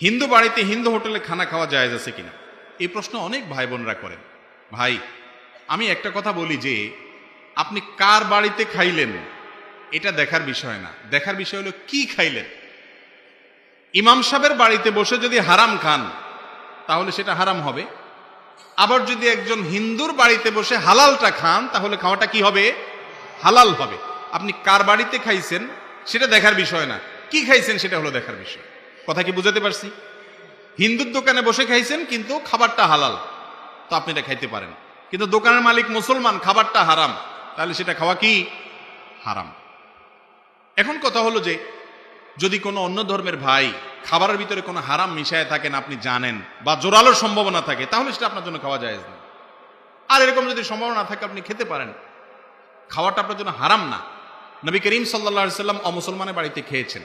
হিন্দু বাড়িতে হিন্দু হোটেলে খানা খাওয়া জায়েজ আছে কিনা, এই প্রশ্ন অনেক ভাই বোনরা করেন। ভাই, আমি একটা কথা বলি যে আপনি কার বাড়িতে খাইলেন এটা দেখার বিষয় না, দেখার বিষয় হলো কি খাইলেন। ইমাম সাহেবের বাড়িতে বসে যদি হারাম খান তাহলে সেটা হারাম হবে, আবার যদি একজন হিন্দুর বাড়িতে বসে হালালটা খান তাহলে খাওয়াটা কি হবে? হালাল হবে। আপনি কার বাড়িতে খাইছেন সেটা দেখার বিষয় না, কি খাইছেন সেটা হলো দেখার বিষয়। কথা কি বুঝাতে পারছি? হিন্দুর দোকানে বসে খাইছেন কিন্তু খাবারটা হালাল, তো আপনি এটা খাইতে পারেন। কিন্তু দোকানের মালিক মুসলমান, খাবারটা হারাম, তাহলে সেটা খাওয়া কি হারাম। এখন কথা হলো যে যদি কোনো অন্য ধর্মের ভাই খাবারের ভিতরে কোনো হারাম মিশায় থাকেন আপনি জানেন, বা জোরালো সম্ভাবনা থাকে, তাহলে সেটা আপনার জন্য খাওয়া যায় না। আর এরকম যদি সম্ভাবনা থাকে আপনি খেতে পারেন, খাওয়াটা আপনার জন্য হারাম না। নবী করিম সাল্লাল্লাহু আলাইহি সাল্লাম অমুসলমানের বাড়িতে খেয়েছেন।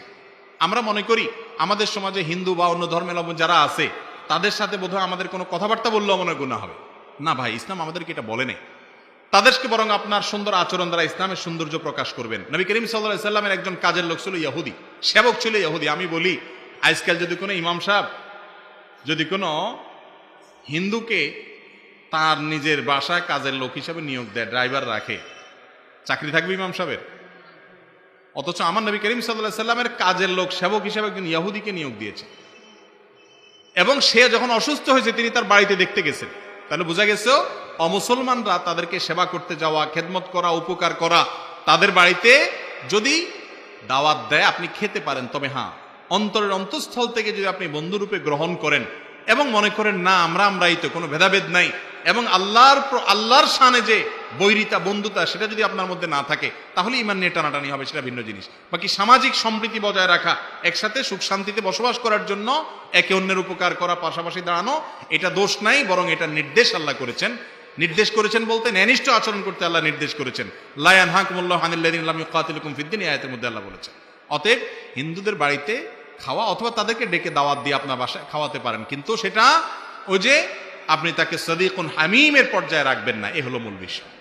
আমরা মনে করি আমাদের সমাজে হিন্দু বা অন্য ধর্মের যারা আছে তাদের সাথে বোধহয় আমাদের কোনো কথাবার্তা বললেও মনে গুনাহ হবে। না ভাই, ইসলাম আমাদেরকে এটা বলে নেই। তাদেরকে বরং আপনার সুন্দর আচরণ দ্বারা ইসলামের সৌন্দর্য প্রকাশ করবেন। নবী করিম সাল্লাল্লাহু আলাইহি সাল্লামের একজন কাজের লোক ছিল ইহুদি, সেবক ছিল ইহুদি। আমি বলি আজকাল যদি কোনো ইমাম সাহেব যদি কোনো হিন্দুকে তার নিজের বাসায় কাজের লোক হিসাবে নিয়োগ দেয়, ড্রাইভার রাখে, চাকরি থাকবে ইমাম সাহেবের? অথচ আমার নবী করিম সাল্লাল্লাহু আলাইহি সাল্লামের কাজের লোক সেবক হিসাবে একজন ইহুদিকে নিয়োগ দিয়েছে, এবং সে যখন অসুস্থ হয়েছে তিনি তার বাড়িতে দেখতে গেছেন। তাহলে বোঝা গেছে অমুসলমানরা তাদেরকে সেবা করতে যাওয়া, খেদমত করা, উপকার করা, তাদের বাড়িতে যদি দাওয়াত দেয় আপনি খেতে পারেন। তবে হ্যাঁ, অন্তরের অন্তঃস্থল থেকে যদি আপনি বন্ধুরূপে গ্রহণ করেন এবং মনে করেন না আমরাই তো, কোনো ভেদাভেদ নাই, এবং আল্লাহর শানে যে বৈরিতা বন্ধুতা সেটা যদি আপনার মধ্যে না থাকে তাহলে ইমান নিয়ে টানাটানি হবে, সেটা ভিন্ন জিনিস। বাকি সামাজিক সম্প্রীতি বজায় রাখা, একসাথে সুখ শান্তিতে বসবাস করার জন্য একে অন্যের উপকার করা, পাশাপাশি দাঁড়ানো, এটা দোষ নাই, বরং এটা নির্দেশ আল্লাহ করেছেন। নির্দেশ করেছেন বলতে ন্যায়নিষ্ঠ আচরণ করতে আল্লাহ নির্দেশ করেছেন। লা ইয়ানহাকুমুল্লাহু আনিল্লাযিনা লাম ইউকাতিলুকুম ফিদ-দীন, এই আয়াতের মধ্যে আল্লাহ বলেছেন। অতএব হিন্দুদের বাড়িতে খাওয়া অথবা তাদেরকে ডেকে দাওয়াত দিয়ে আপনার বাসায় খাওয়াতে পারেন, কিন্তু সেটা ওই যে আপনি তাকে সাদিকুন হামিমের পর্যায়ে রাখবেন না, এ হলো মূল বিষয়।